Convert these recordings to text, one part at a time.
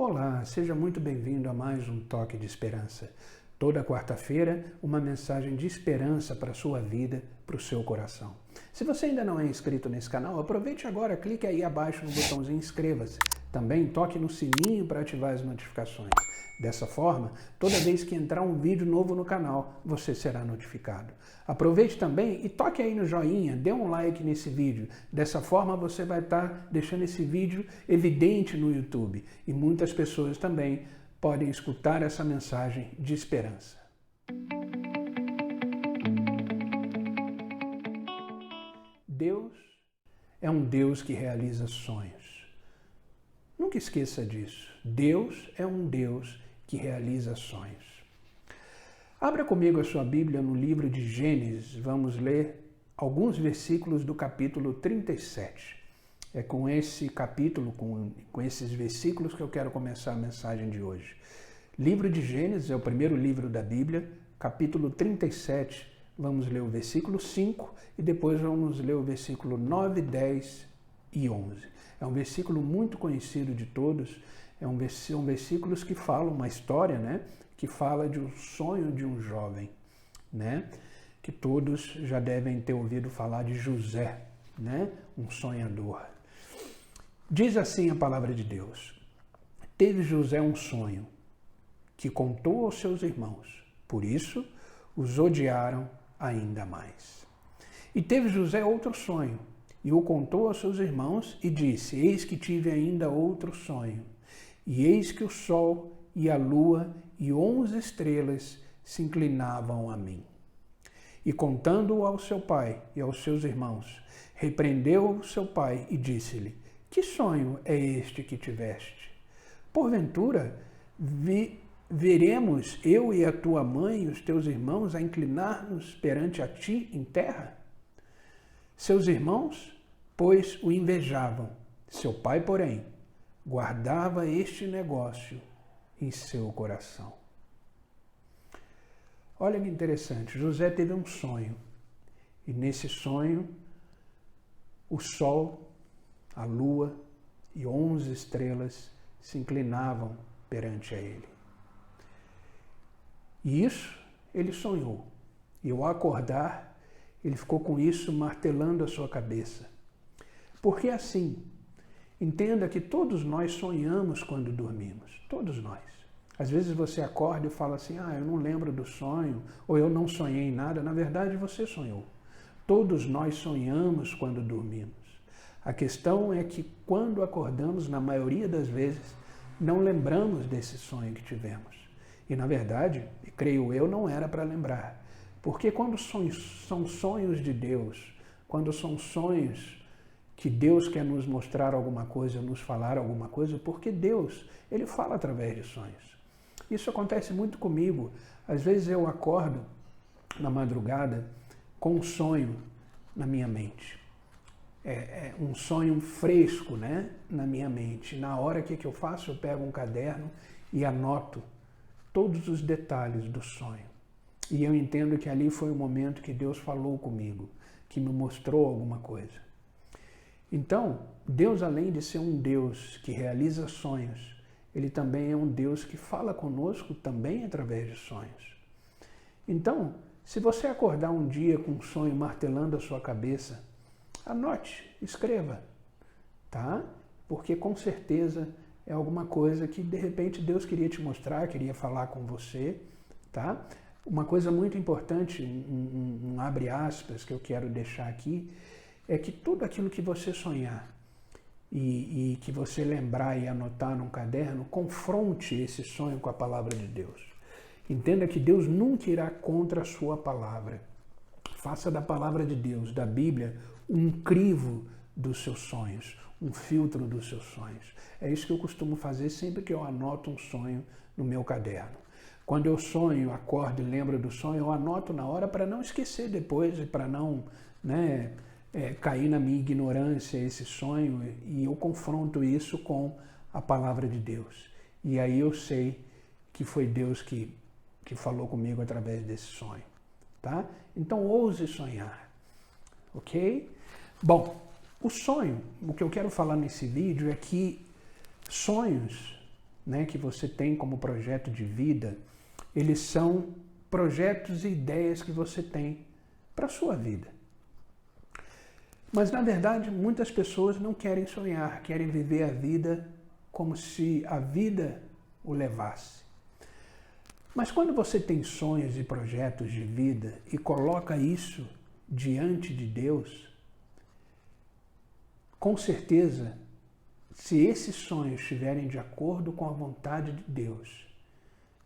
Olá, seja muito bem-vindo a mais um Toque de Esperança. Toda quarta-feira, uma mensagem de esperança para a sua vida, para o seu coração. Se você ainda não é inscrito nesse canal, aproveite agora, clique aí abaixo no botãozinho inscreva-se. Também toque no sininho para ativar as notificações. Dessa forma, toda vez que entrar um vídeo novo no canal, você será notificado. Aproveite também e toque aí no joinha, dê um like nesse vídeo. Dessa forma, você vai estar deixando esse vídeo evidente no YouTube. E muitas pessoas também podem escutar essa mensagem de esperança. Deus é um Deus que realiza sonhos. Nunca esqueça disso. Deus é um Deus que realiza sonhos. Abra comigo a sua Bíblia no livro de Gênesis. Vamos ler alguns versículos do capítulo 37. É com esse capítulo, com esses versículos que eu quero começar a mensagem de hoje. Livro de Gênesis é o primeiro livro da Bíblia, capítulo 37. Vamos ler o versículo 5 e depois vamos ler o versículo 9, 10 e 11. É um versículo muito conhecido de todos, são versículos que falam uma história, né? Que fala de um sonho de um jovem, né? Que todos já devem ter ouvido falar de José, né? Um sonhador. Diz assim a palavra de Deus: teve José um sonho, que contou aos seus irmãos, por isso os odiaram ainda mais. E teve José outro sonho, e o contou aos seus irmãos, e disse: eis que tive ainda outro sonho, e eis que o sol e a lua e 11 estrelas se inclinavam a mim. E contando-o ao seu pai e aos seus irmãos, repreendeu o seu pai e disse-lhe: que sonho é este que tiveste? Porventura, veremos eu e a tua mãe e os teus irmãos a inclinar-nos perante a ti em terra? Seus irmãos, pois, o invejavam. Seu pai, porém, guardava este negócio em seu coração. Olha que interessante, José teve um sonho. E nesse sonho, o sol, a lua e 11 estrelas se inclinavam perante a ele. E isso ele sonhou. E ao acordar, ele ficou com isso martelando a sua cabeça. Porque assim, entenda que todos nós sonhamos quando dormimos. Todos nós. Às vezes você acorda e fala assim: eu não lembro do sonho, ou eu não sonhei nada. Na verdade, você sonhou. Todos nós sonhamos quando dormimos. A questão é que quando acordamos, na maioria das vezes, não lembramos desse sonho que tivemos. E na verdade, creio eu, não era para lembrar. Porque quando são sonhos de Deus, quando são sonhos que Deus quer nos mostrar alguma coisa, nos falar alguma coisa, porque Deus, Ele fala através de sonhos. Isso acontece muito comigo. Às vezes eu acordo na madrugada com um sonho na minha mente. É um sonho fresco, né, na minha mente. Na hora que eu faço, eu pego um caderno e anoto todos os detalhes do sonho. E eu entendo que ali foi o momento que Deus falou comigo, que me mostrou alguma coisa. Então, Deus, além de ser um Deus que realiza sonhos, Ele também é um Deus que fala conosco também através de sonhos. Então, se você acordar um dia com um sonho martelando a sua cabeça, anote, escreva, tá? Porque com certeza é alguma coisa que de repente Deus queria te mostrar, queria falar com você, tá? Uma coisa muito importante, um abre aspas que eu quero deixar aqui, é que tudo aquilo que você sonhar e que você lembrar e anotar num caderno, confronte esse sonho com a palavra de Deus. Entenda que Deus nunca irá contra a sua palavra. Faça da palavra de Deus, da Bíblia, um crivo dos seus sonhos, um filtro dos seus sonhos. É isso que eu costumo fazer sempre que eu anoto um sonho no meu caderno. Quando eu sonho, acordo e lembro do sonho, eu anoto na hora para não esquecer depois e para não, cair na minha ignorância esse sonho, e eu confronto isso com a palavra de Deus. E aí eu sei que foi Deus que falou comigo através desse sonho. Tá? Então ouse sonhar. Ok? Bom, o sonho, o que eu quero falar nesse vídeo é que sonhos né, que você tem como projeto de vida, eles são projetos e ideias que você tem para a sua vida. Mas, na verdade, muitas pessoas não querem sonhar, querem viver a vida como se a vida o levasse. Mas quando você tem sonhos e projetos de vida e coloca isso diante de Deus, com certeza, se esses sonhos estiverem de acordo com a vontade de Deus,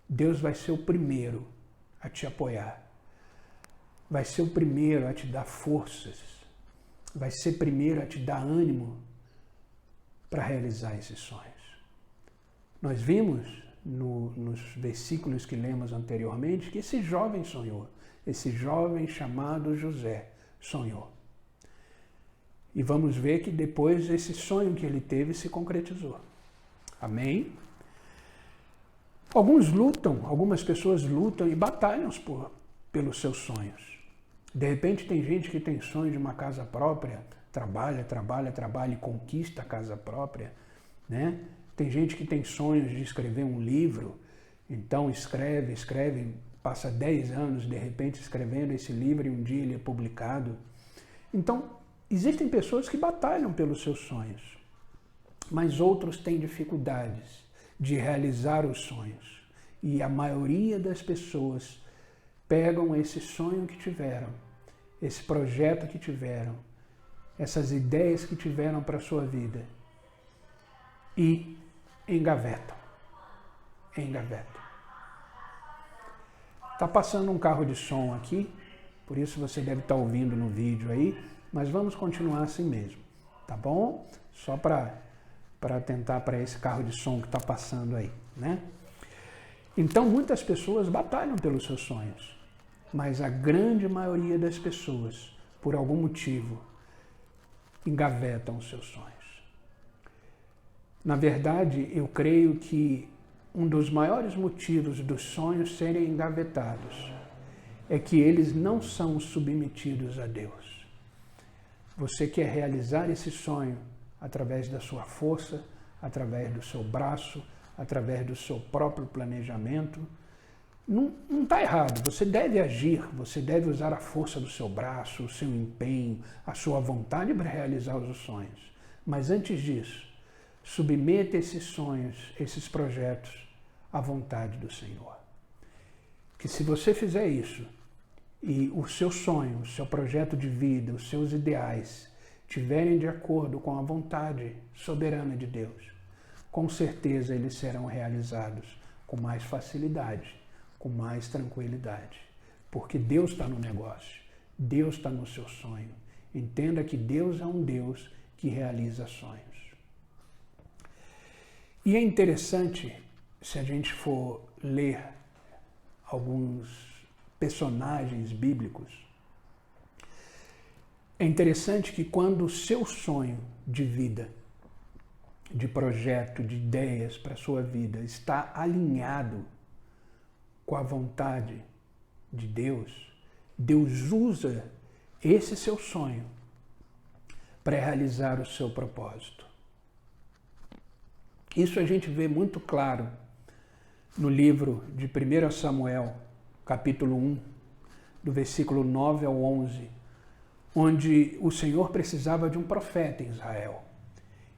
Deus vai ser o primeiro a te apoiar, vai ser o primeiro a te dar forças, vai ser o primeiro a te dar ânimo para realizar esses sonhos. Nós vimos nos versículos que lemos anteriormente que esse jovem sonhou, esse jovem chamado José sonhou. E vamos ver que depois esse sonho que ele teve se concretizou. Amém? Algumas pessoas lutam e batalham pelos seus sonhos. De repente tem gente que tem sonho de uma casa própria, trabalha e conquista a casa própria, né? Tem gente que tem sonhos de escrever um livro, então escreve, passa 10 anos de repente escrevendo esse livro e um dia ele é publicado. Então, existem pessoas que batalham pelos seus sonhos, mas outros têm dificuldades de realizar os sonhos. E a maioria das pessoas pegam esse sonho que tiveram, esse projeto que tiveram, essas ideias que tiveram para a sua vida e engavetam. Está passando um carro de som aqui, por isso você deve estar ouvindo no vídeo aí, mas vamos continuar assim mesmo, tá bom? Só para atentar para esse carro de som que está passando aí, né? Então, muitas pessoas batalham pelos seus sonhos, mas a grande maioria das pessoas, por algum motivo, engavetam os seus sonhos. Na verdade, eu creio que um dos maiores motivos dos sonhos serem engavetados é que eles não são submetidos a Deus. Você quer realizar esse sonho através da sua força, através do seu braço, através do seu próprio planejamento. Não está errado, você deve agir, você deve usar a força do seu braço, o seu empenho, a sua vontade para realizar os sonhos. Mas antes disso, submeta esses sonhos, esses projetos à vontade do Senhor. Que se você fizer isso, e o seu sonho, o seu projeto de vida, os seus ideais tiverem de acordo com a vontade soberana de Deus, com certeza eles serão realizados com mais facilidade, com mais tranquilidade. Porque Deus está no negócio, Deus está no seu sonho. Entenda que Deus é um Deus que realiza sonhos. E é interessante, se a gente for ler alguns personagens bíblicos, é interessante que quando o seu sonho de vida, de projeto, de ideias para a sua vida está alinhado com a vontade de Deus, Deus usa esse seu sonho para realizar o seu propósito. Isso a gente vê muito claro no livro de 1 Samuel, capítulo 1, do versículo 9 ao 11, onde o Senhor precisava de um profeta em Israel.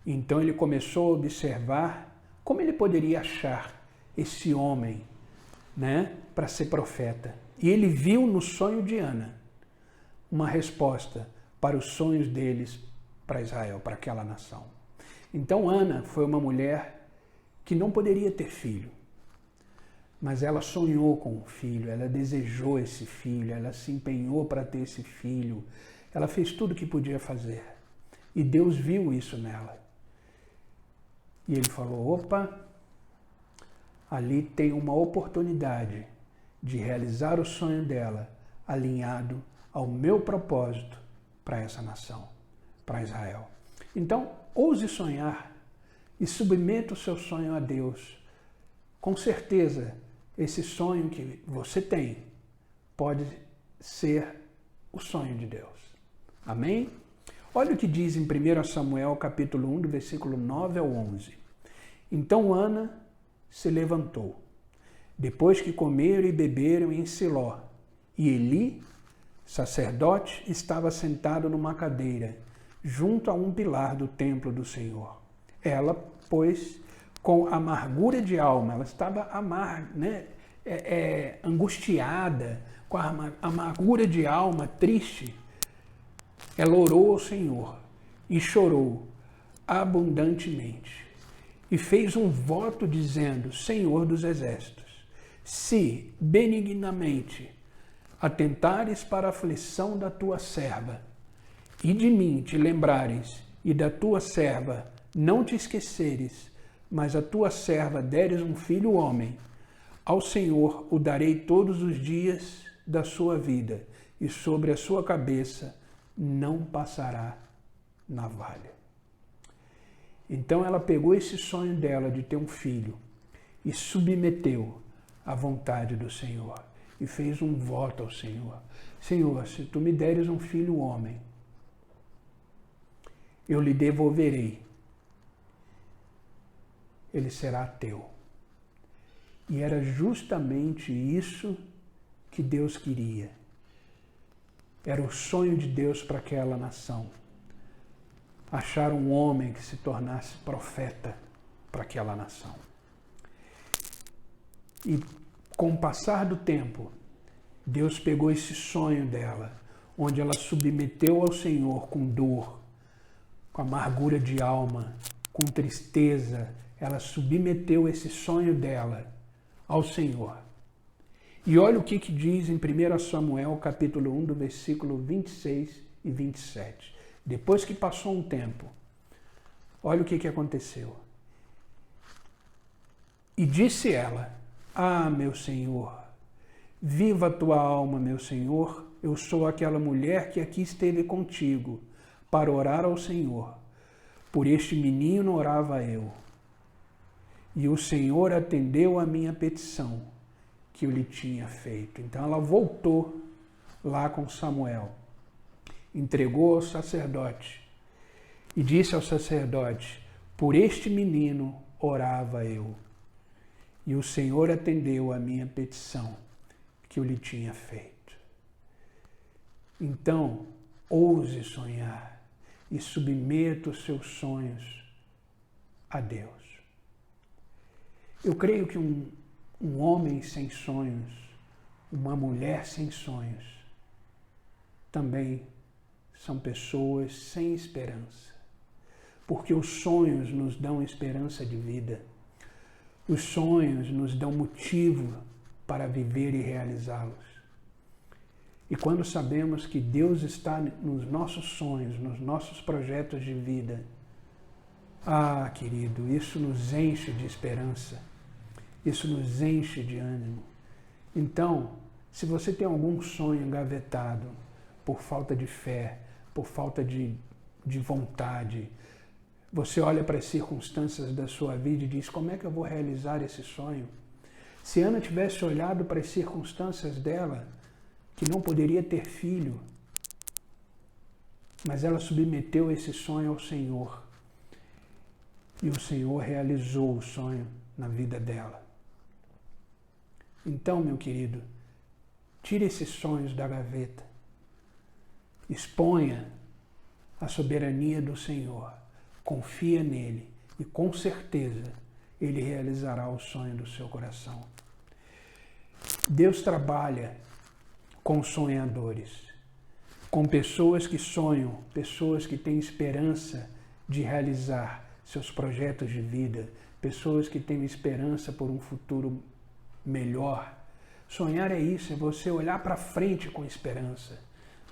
Então ele começou a observar como ele poderia achar esse homem, né, para ser profeta. E ele viu no sonho de Ana uma resposta para os sonhos deles para Israel, para aquela nação. Então Ana foi uma mulher que não poderia ter filho, mas ela sonhou com o filho, ela desejou esse filho, ela se empenhou para ter esse filho, ela fez tudo o que podia fazer. E Deus viu isso nela. E ele falou, opa, ali tem uma oportunidade de realizar o sonho dela alinhado ao meu propósito para essa nação, para Israel. Então, ouse sonhar e submeta o seu sonho a Deus. Com certeza, esse sonho que você tem pode ser o sonho de Deus. Amém? Olha o que diz em 1 Samuel, capítulo 1, do versículo 9 ao 11. Então Ana se levantou, depois que comeram e beberam em Siló, e Eli, sacerdote, estava sentado numa cadeira, junto a um pilar do templo do Senhor. Ela, pois, com amargura de alma, ela estava angustiada, com a amargura de alma, triste, ela orou ao Senhor e chorou abundantemente. E fez um voto dizendo: Senhor dos exércitos, se benignamente atentares para a aflição da tua serva, e de mim te lembrares, e da tua serva não te esqueceres, mas a tua serva deres um filho homem, ao Senhor o darei todos os dias da sua vida, e sobre a sua cabeça não passará navalha. Então ela pegou esse sonho dela de ter um filho e submeteu à vontade do Senhor e fez um voto ao Senhor. Senhor, se tu me deres um filho homem, eu lhe devolverei. Ele será teu. E era justamente isso que Deus queria. Era o sonho de Deus para aquela nação. Achar um homem que se tornasse profeta para aquela nação. E com o passar do tempo, Deus pegou esse sonho dela, onde ela submeteu ao Senhor com dor, com amargura de alma, com tristeza. Ela submeteu esse sonho dela ao Senhor. E olha o que diz em 1 Samuel, capítulo 1, do versículo 26 e 27. Depois que passou um tempo, olha o que aconteceu. E disse ela: Ah, meu Senhor, viva a tua alma, meu Senhor, eu sou aquela mulher que aqui esteve contigo para orar ao Senhor. Por este menino orava eu. E o Senhor atendeu a minha petição que eu lhe tinha feito. Então ela voltou lá com Samuel, entregou ao sacerdote e disse ao sacerdote: por este menino orava eu. E o Senhor atendeu a minha petição que eu lhe tinha feito. Então, ouse sonhar e submeta os seus sonhos a Deus. Eu creio que um homem sem sonhos, uma mulher sem sonhos, também são pessoas sem esperança. Porque os sonhos nos dão esperança de vida. Os sonhos nos dão motivo para viver e realizá-los. E quando sabemos que Deus está nos nossos sonhos, nos nossos projetos de vida, querido, isso nos enche de esperança. Isso nos enche de ânimo. Então, se você tem algum sonho engavetado por falta de fé, por falta de vontade, você olha para as circunstâncias da sua vida e diz: como é que eu vou realizar esse sonho? Se Ana tivesse olhado para as circunstâncias dela, que não poderia ter filho, mas ela submeteu esse sonho ao Senhor. E o Senhor realizou o sonho na vida dela. Então, meu querido, tire esses sonhos da gaveta. Exponha a soberania do Senhor. Confia nele e com certeza ele realizará o sonho do seu coração. Deus trabalha com sonhadores, com pessoas que sonham, pessoas que têm esperança de realizar seus projetos de vida, pessoas que têm esperança por um futuro melhor. Sonhar é isso, é você olhar para frente com esperança,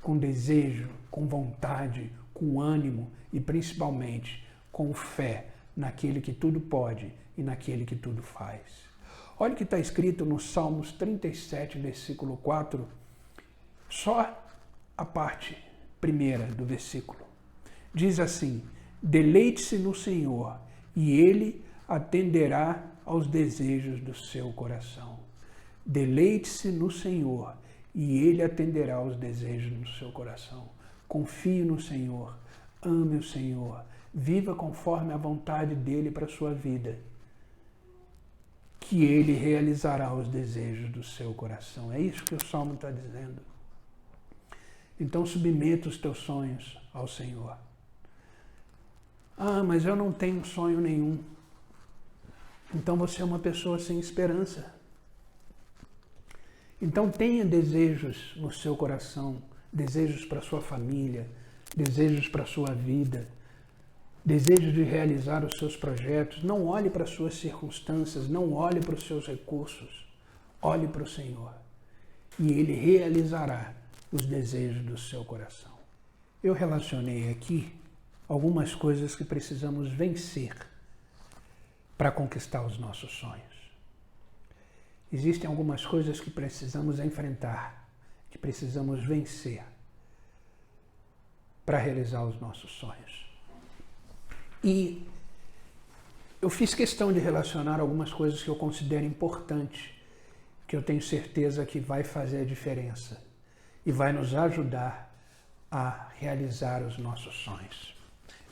com desejo, com vontade, com ânimo e principalmente com fé naquele que tudo pode e naquele que tudo faz. Olha o que está escrito no Salmos 37, versículo 4, só a parte primeira do versículo. Diz assim: deleite-se no Senhor e Ele atenderá aos desejos do seu coração. Deleite-se no Senhor e Ele atenderá aos desejos do seu coração. Confie no Senhor, ame o Senhor, viva conforme a vontade dEle para a sua vida. que ele realizará os desejos do seu coração. É isso que o Salmo está dizendo. Então submeta os teus sonhos ao Senhor. Ah, mas eu não tenho sonho nenhum. Então você é uma pessoa sem esperança. Então tenha desejos no seu coração, desejos para sua família, desejos para sua vida, desejos de realizar os seus projetos. Não olhe para as suas circunstâncias, não olhe para os seus recursos. Olhe para o Senhor e Ele realizará os desejos do seu coração. Eu relacionei aqui algumas coisas que precisamos vencer para conquistar os nossos sonhos. Existem algumas coisas que precisamos enfrentar, que precisamos vencer para realizar os nossos sonhos. E eu fiz questão de relacionar algumas coisas que eu considero importantes, que eu tenho certeza que vai fazer a diferença e vai nos ajudar a realizar os nossos sonhos.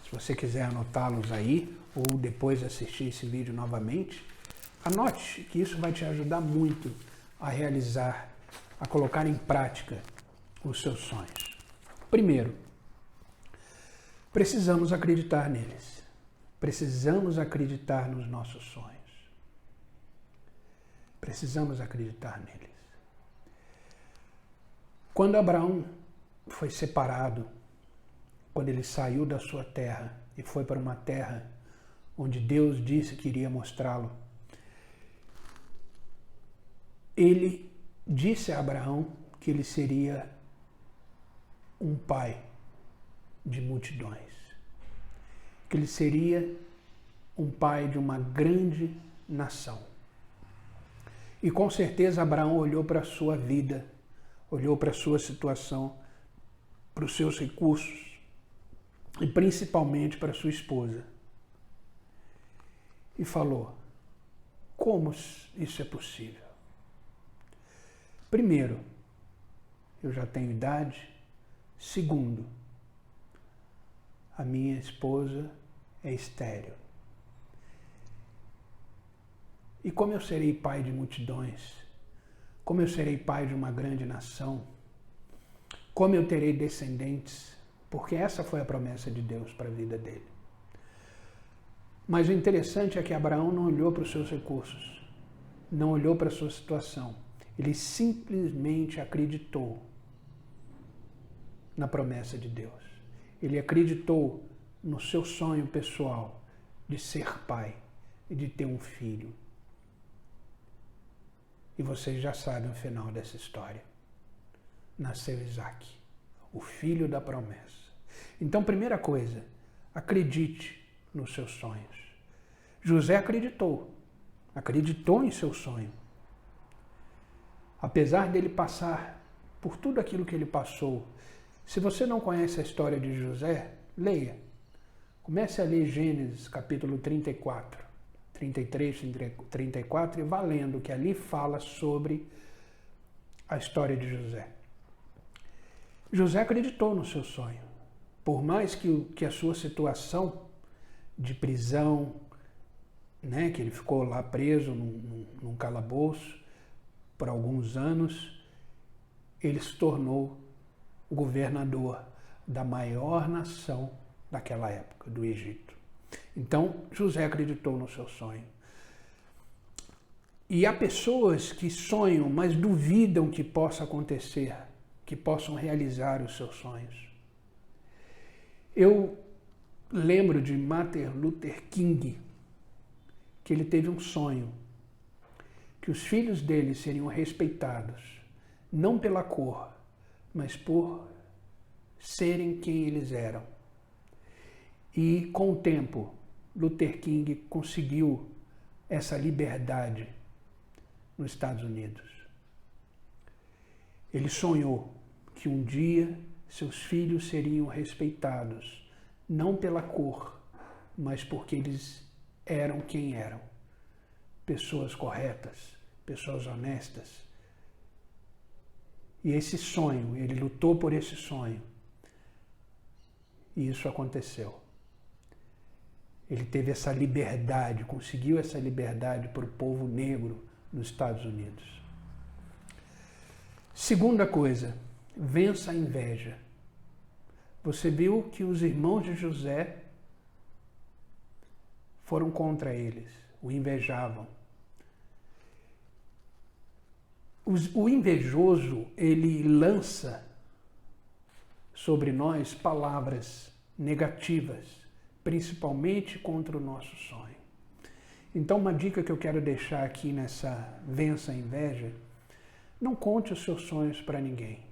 Se você quiser anotá-los aí ou depois assistir esse vídeo novamente, anote que isso vai te ajudar muito a realizar, a colocar em prática os seus sonhos. Primeiro, precisamos acreditar neles. Precisamos acreditar nos nossos sonhos. Precisamos acreditar neles. Quando Abraão foi separado, quando ele saiu da sua terra e foi para uma terra onde Deus disse que iria mostrá-lo, ele disse a Abraão que ele seria um pai de multidões, que ele seria um pai de uma grande nação. E com certeza Abraão olhou para a sua vida, olhou para a sua situação, para os seus recursos e principalmente para a sua esposa e falou: como isso é possível? Primeiro, eu já tenho idade. Segundo, a minha esposa é estéril. E como eu serei pai de multidões? Como eu serei pai de uma grande nação? Como eu terei descendentes? Porque essa foi a promessa de Deus para a vida dele. Mas o interessante é que Abraão não olhou para os seus recursos, não olhou para a sua situação. Ele simplesmente acreditou na promessa de Deus. Ele acreditou no seu sonho pessoal de ser pai e de ter um filho. E vocês já sabem o final dessa história. Nasceu Isaac, o filho da promessa. Então, primeira coisa, acredite nos seus sonhos. José acreditou em seu sonho. Apesar dele passar por tudo aquilo que ele passou. Se você não conhece a história de José, leia. Comece a ler Gênesis capítulo 34, 33, 34 e vá lendo, que ali fala sobre a história de José. José acreditou no seu sonho. Por mais que a sua situação de prisão, né, que ele ficou lá preso num calabouço por alguns anos, ele se tornou o governador da maior nação daquela época, do Egito. Então, José acreditou no seu sonho. E há pessoas que sonham, mas duvidam que possa acontecer, que possam realizar os seus sonhos. Eu lembro de Martin Luther King, que ele teve um sonho, que os filhos dele seriam respeitados, não pela cor, mas por serem quem eles eram. E com o tempo, Luther King conseguiu essa liberdade nos Estados Unidos. Ele sonhou que um dia seus filhos seriam respeitados, não pela cor, mas porque eles eram quem eram. Pessoas corretas, pessoas honestas. E esse sonho, ele lutou por esse sonho. E isso aconteceu. ele teve essa liberdade, conseguiu essa liberdade para o povo negro nos Estados Unidos. Segunda coisa, vença a inveja. Você viu que os irmãos de José foram contra eles, o invejavam. O invejoso, ele lança sobre nós palavras negativas, principalmente contra o nosso sonho. Então, uma dica que eu quero deixar aqui nessa vença a inveja: não conte os seus sonhos para ninguém.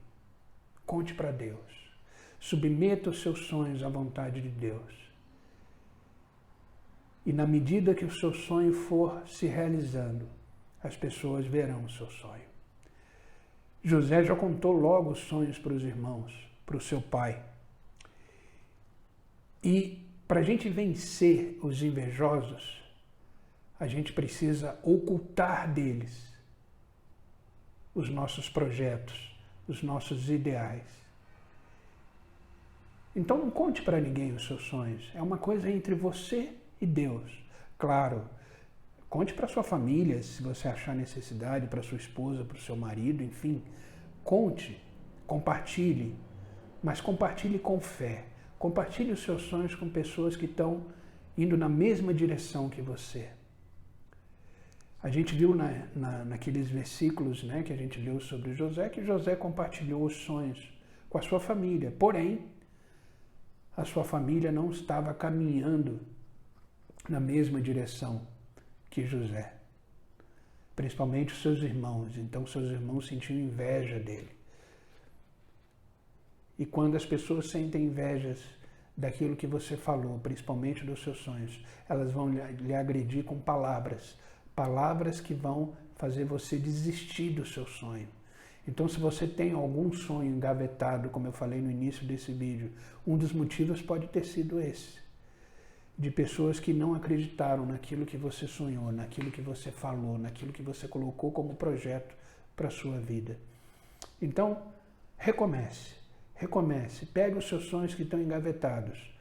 Conte para Deus. Submeta os seus sonhos à vontade de Deus. E na medida que o seu sonho for se realizando, as pessoas verão o seu sonho. José já contou logo os sonhos para os irmãos, para o seu pai. E para a gente vencer os invejosos, a gente precisa ocultar deles os nossos projetos, os nossos ideais. Então não conte para ninguém os seus sonhos. É uma coisa entre você e Deus. Claro, conte para sua família, se você achar necessidade, para sua esposa, para o seu marido, enfim. Conte, compartilhe, mas compartilhe com fé. Compartilhe os seus sonhos com pessoas que estão indo na mesma direção que você. A gente viu naqueles versículos, né, que a gente leu sobre José, que José compartilhou os sonhos com a sua família. Porém, a sua família não estava caminhando na mesma direção que José. Principalmente os seus irmãos. Então, seus irmãos sentiam inveja dele. E quando as pessoas sentem invejas daquilo que você falou, principalmente dos seus sonhos, elas vão lhe agredir com palavras. Palavras que vão fazer você desistir do seu sonho. Então, se você tem algum sonho engavetado, como eu falei no início desse vídeo, um dos motivos pode ter sido esse. De pessoas que não acreditaram naquilo que você sonhou, naquilo que você falou, naquilo que você colocou como projeto para a sua vida. Então, recomece. Pegue os seus sonhos que estão engavetados.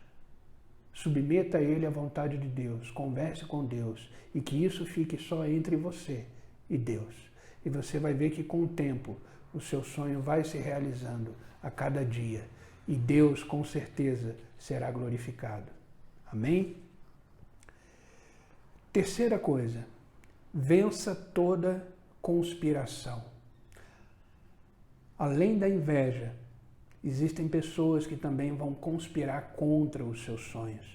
Submeta ele à vontade de Deus, converse com Deus e que isso fique só entre você e Deus. E você vai ver que com o tempo o seu sonho vai se realizando a cada dia e Deus com certeza será glorificado. Amém? Terceira coisa, vença toda conspiração. Além da inveja, existem pessoas que também vão conspirar contra os seus sonhos.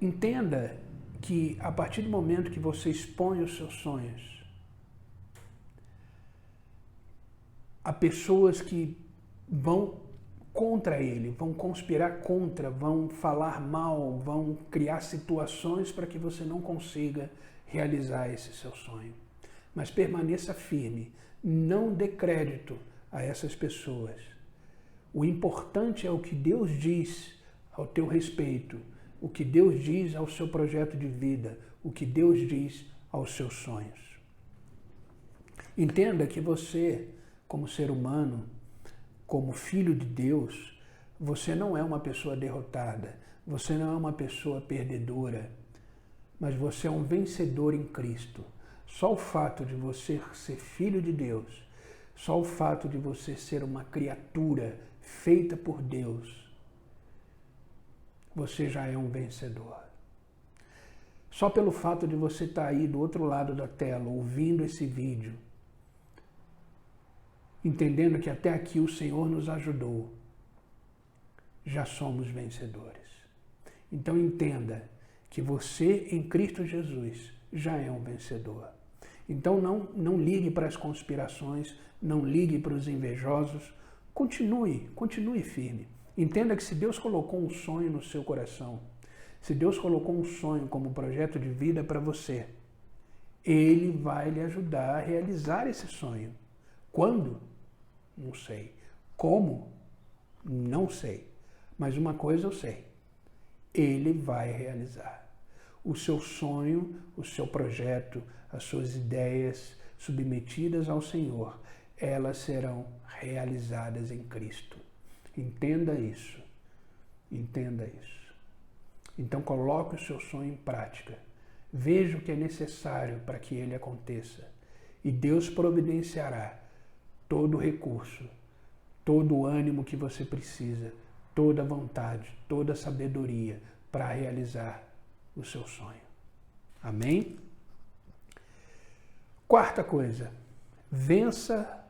Entenda que a partir do momento que você expõe os seus sonhos, há pessoas que vão contra ele, vão conspirar contra, vão falar mal, vão criar situações para que você não consiga realizar esse seu sonho. Mas permaneça firme, não dê crédito a essas pessoas. O importante é o que Deus diz ao teu respeito, o que Deus diz ao seu projeto de vida, o que Deus diz aos seus sonhos. Entenda que você, como ser humano, como filho de Deus, você não é uma pessoa derrotada, você não é uma pessoa perdedora, mas você é um vencedor em Cristo. Só o fato de você ser filho de Deus, só o fato de você ser uma criatura feita por Deus, você já é um vencedor. Só pelo fato de você estar aí do outro lado da tela, ouvindo esse vídeo, entendendo que até aqui o Senhor nos ajudou, já somos vencedores. Então entenda que você em Cristo Jesus já é um vencedor. Então não ligue para as conspirações, não ligue para os invejosos, continue firme. Entenda que se Deus colocou um sonho no seu coração, se Deus colocou um sonho como projeto de vida para você, Ele vai lhe ajudar a realizar esse sonho. Quando? Não sei. Como? Não sei. Mas uma coisa eu sei. Ele vai realizar. O seu sonho, o seu projeto, as suas ideias submetidas ao Senhor, elas serão realizadas em Cristo. Entenda isso. Entenda isso. Então coloque o seu sonho em prática. Veja o que é necessário para que ele aconteça. E Deus providenciará todo o recurso, todo o ânimo que você precisa, toda a vontade, toda a sabedoria para realizar o seu sonho. Amém? Quarta coisa, vença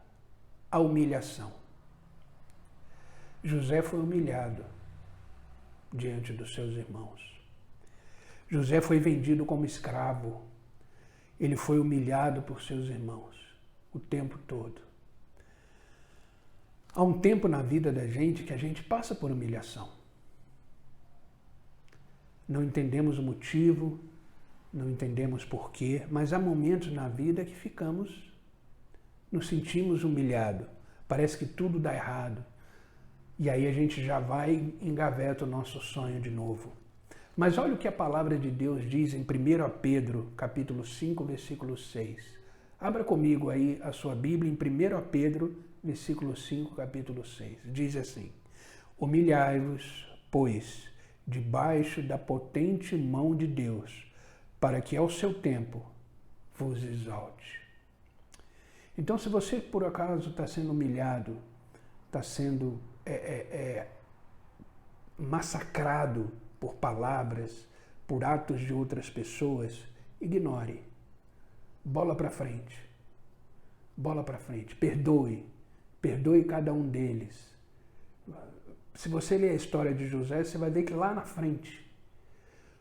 a humilhação. José foi humilhado diante dos seus irmãos. José foi vendido como escravo. Ele foi humilhado por seus irmãos o tempo todo. Há um tempo na vida da gente que a gente passa por humilhação. Não entendemos o motivo, não entendemos porquê, mas há momentos na vida que nos sentimos humilhados. Parece que tudo dá errado. E aí a gente já vai e engaveta o nosso sonho de novo. Mas olha o que a palavra de Deus diz em 1 Pedro, capítulo 5, versículo 6. Abra comigo aí a sua Bíblia em 1 Pedro, versículo 5, capítulo 6. Diz assim: humilhai-vos, pois, debaixo da potente mão de Deus, para que ao seu tempo vos exalte. Então, se você por acaso está sendo humilhado, está sendo massacrado por palavras, por atos de outras pessoas, ignore. Bola para frente. Bola para frente. Perdoe. Perdoe cada um deles. Se você ler a história de José, você vai ver que lá na frente,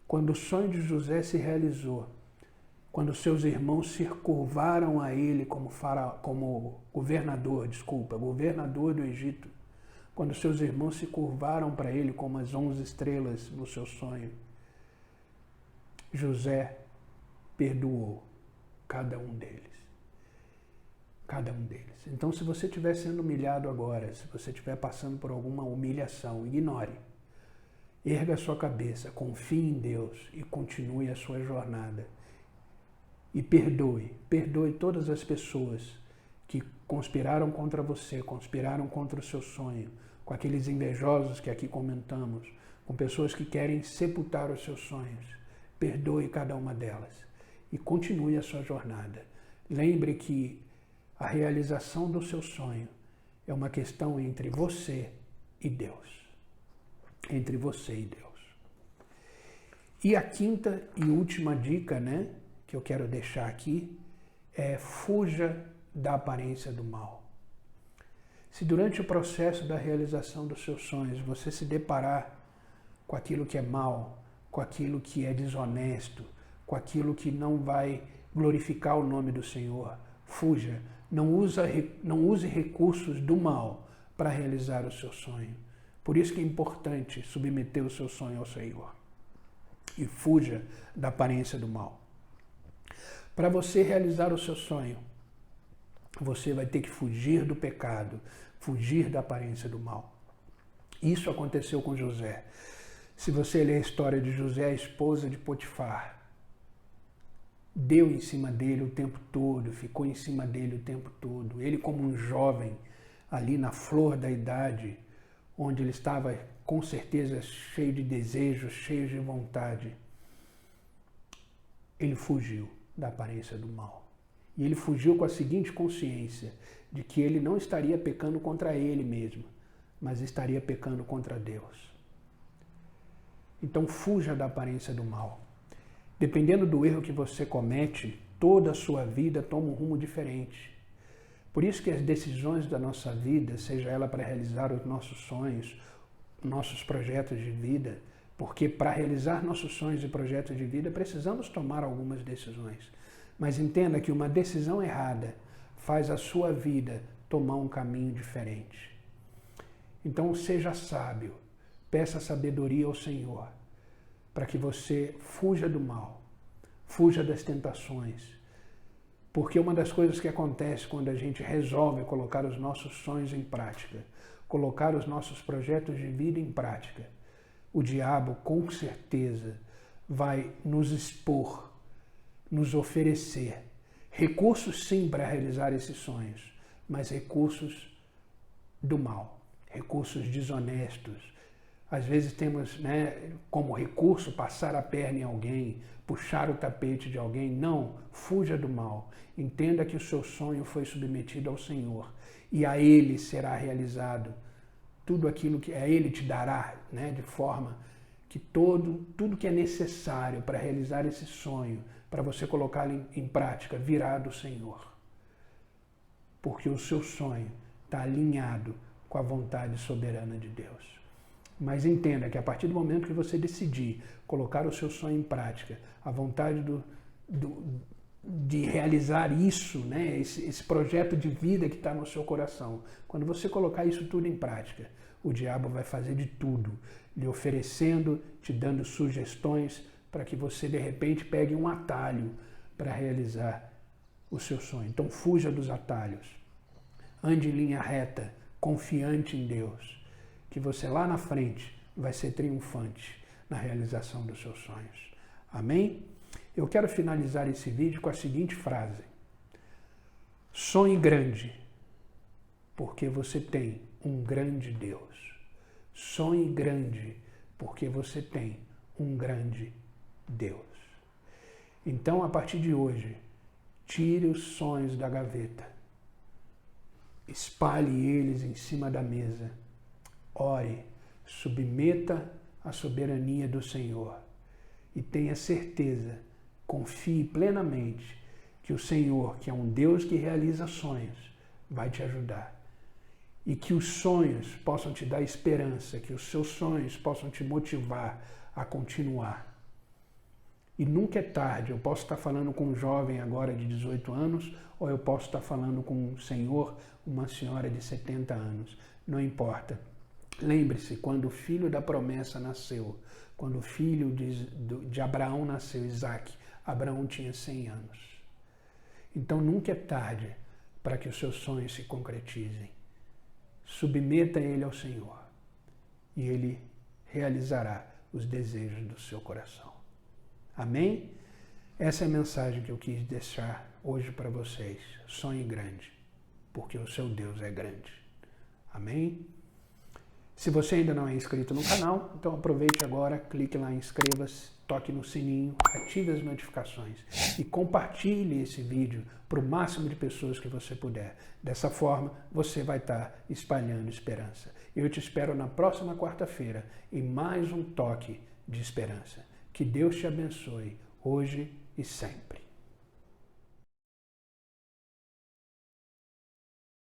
quando o sonho de José se realizou, quando seus irmãos se curvaram a ele como governador do Egito, quando seus irmãos se curvaram para ele como as 11 estrelas no seu sonho, José perdoou cada um deles. Cada um deles. Então, se você estiver sendo humilhado agora, se você estiver passando por alguma humilhação, ignore. Erga a sua cabeça, confie em Deus e continue a sua jornada. E perdoe todas as pessoas que conspiraram contra você, conspiraram contra o seu sonho, com aqueles invejosos que aqui comentamos, com pessoas que querem sepultar os seus sonhos. Perdoe cada uma delas e continue a sua jornada. Lembre que a realização do seu sonho é uma questão entre você e Deus. Entre você e Deus. E a quinta e última dica, que eu quero deixar aqui, é fuja da aparência do mal. Se durante o processo da realização dos seus sonhos você se deparar com aquilo que é mal, com aquilo que é desonesto, com aquilo que não vai glorificar o nome do Senhor, fuja. Não use recursos do mal para realizar o seu sonho. Por isso que é importante submeter o seu sonho ao Senhor. E fuja da aparência do mal. Para você realizar o seu sonho, você vai ter que fugir do pecado, fugir da aparência do mal. Isso aconteceu com José. Se você ler a história de José, a esposa de Potifar, deu em cima dele o tempo todo, ficou em cima dele o tempo todo. Ele, como um jovem, ali na flor da idade, onde ele estava com certeza cheio de desejos, cheio de vontade, ele fugiu da aparência do mal. E ele fugiu com a seguinte consciência, de que ele não estaria pecando contra ele mesmo, mas estaria pecando contra Deus. Então fuja da aparência do mal. Dependendo do erro que você comete, toda a sua vida toma um rumo diferente. Por isso que as decisões da nossa vida, seja ela para realizar os nossos sonhos, nossos projetos de vida, porque para realizar nossos sonhos e projetos de vida precisamos tomar algumas decisões. Mas entenda que uma decisão errada faz a sua vida tomar um caminho diferente. Então seja sábio, peça sabedoria ao Senhor, para que você fuja do mal, fuja das tentações. Porque uma das coisas que acontece quando a gente resolve colocar os nossos sonhos em prática, colocar os nossos projetos de vida em prática, o diabo com certeza vai nos expor, nos oferecer recursos sim para realizar esses sonhos, mas recursos do mal, recursos desonestos, Às vezes temos, né, como recurso passar a perna em alguém, puxar o tapete de alguém. Não, fuja do mal. Entenda que o seu sonho foi submetido ao Senhor e a Ele será realizado tudo aquilo que a Ele te dará, né, de forma que tudo que é necessário para realizar esse sonho, para você colocá-lo em prática, virá do Senhor. Porque o seu sonho está alinhado com a vontade soberana de Deus. Mas entenda que a partir do momento que você decidir colocar o seu sonho em prática, a vontade de realizar isso, né, esse projeto de vida que está no seu coração, quando você colocar isso tudo em prática, o diabo vai fazer de tudo, lhe oferecendo, te dando sugestões para que você de repente pegue um atalho para realizar o seu sonho. Então fuja dos atalhos, ande em linha reta, confiante em Deus, que você lá na frente vai ser triunfante na realização dos seus sonhos. Amém? Eu quero finalizar esse vídeo com a seguinte frase: sonhe grande, porque você tem um grande Deus. Sonhe grande, porque você tem um grande Deus. Então, a partir de hoje, tire os sonhos da gaveta, espalhe eles em cima da mesa, ore, submeta à soberania do Senhor e tenha certeza, confie plenamente que o Senhor, que é um Deus que realiza sonhos, vai te ajudar. E que os sonhos possam te dar esperança, que os seus sonhos possam te motivar a continuar. E nunca é tarde, eu posso estar falando com um jovem agora de 18 anos, ou eu posso estar falando com um senhor, uma senhora de 70 anos, não importa. Lembre-se, quando o filho da promessa nasceu, quando o filho de Abraão nasceu, Isaac, Abraão tinha 100 anos. Então nunca é tarde para que os seus sonhos se concretizem. Submeta ele ao Senhor e ele realizará os desejos do seu coração. Amém? Essa é a mensagem que eu quis deixar hoje para vocês. Sonhe grande, porque o seu Deus é grande. Amém? Se você ainda não é inscrito no canal, então aproveite agora, clique lá em inscreva-se, toque no sininho, ative as notificações e compartilhe esse vídeo para o máximo de pessoas que você puder. Dessa forma, você vai estar espalhando esperança. Eu te espero na próxima quarta-feira em mais um toque de esperança. Que Deus te abençoe hoje e sempre.